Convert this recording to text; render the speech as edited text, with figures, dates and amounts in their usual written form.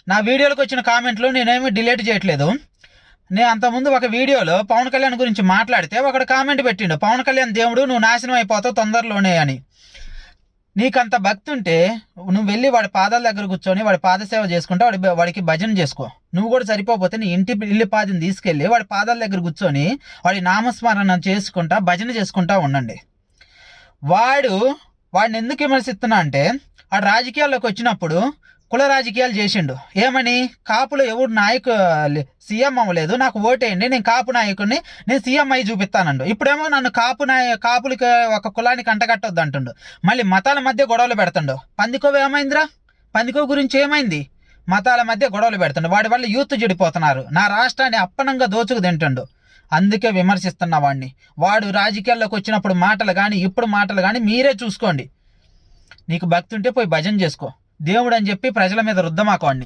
నా వీడియోలకు వచ్చిన కామెంట్లు నేనేమి డిలీట్ చేయట్లేదు. నేను అంతకుముందు ఒక వీడియోలో పవన్ కళ్యాణ్ గురించి మాట్లాడితే ఒకడు కామెంట్ పెట్టిండు, పవన్ కళ్యాణ్ దేవుడు నువ్వు నాశనం అయిపోతావు తొందరలోనే అని. నీకంత భక్తి ఉంటే నువ్వు వెళ్ళి వాడి పాదాల దగ్గర కూర్చొని వాడి పాదసేవ చేసుకుంటా వాడికి భజన చేసుకో. నువ్వు కూడా సరిపోతే నీ ఇల్లి పాదిని తీసుకెళ్ళి వాడి పాదాల దగ్గర కూర్చొని వాడి నామస్మరణ చేసుకుంటా భజన చేసుకుంటా ఉండండి. వాడిని ఎందుకు విమర్శిస్తున్నా అంటే వాడు రాజకీయాల్లోకి వచ్చినప్పుడు కుల రాజకీయాలు చేసిండు. ఏమని, కాపులో ఎవరు సీఎం అవ్వలేదు, నాకు ఓటేయండి, నేను కాపు నాయకుడిని, నేను సీఎం అయ్యి చూపిస్తానండు. ఇప్పుడేమో నన్ను కాపులకి ఒక కులానికి అంటగట్టొద్దు అంటుండు. మళ్ళీ మతాల మధ్య గొడవలు పెడుతుండు. పందికోవ ఏమైందిరా? పందికోవ గురించి ఏమైంది? మతాల మధ్య గొడవలు పెడుతుండు. వాడి వల్ల యూత్ చెడిపోతున్నారు. నా రాష్ట్రాన్ని అప్పనంగా దోచుకు తింటుండు. అందుకే విమర్శిస్తున్నా వాడిని. వాడు రాజకీయాల్లోకి వచ్చినప్పుడు మాటలు కానీ ఇప్పుడు మాటలు కానీ మీరే చూసుకోండి. నీకు భక్తి ఉంటే పోయి భజన చేసుకో. దేవుడు అని చెప్పి ప్రజల మీద రుద్దమాకోండి.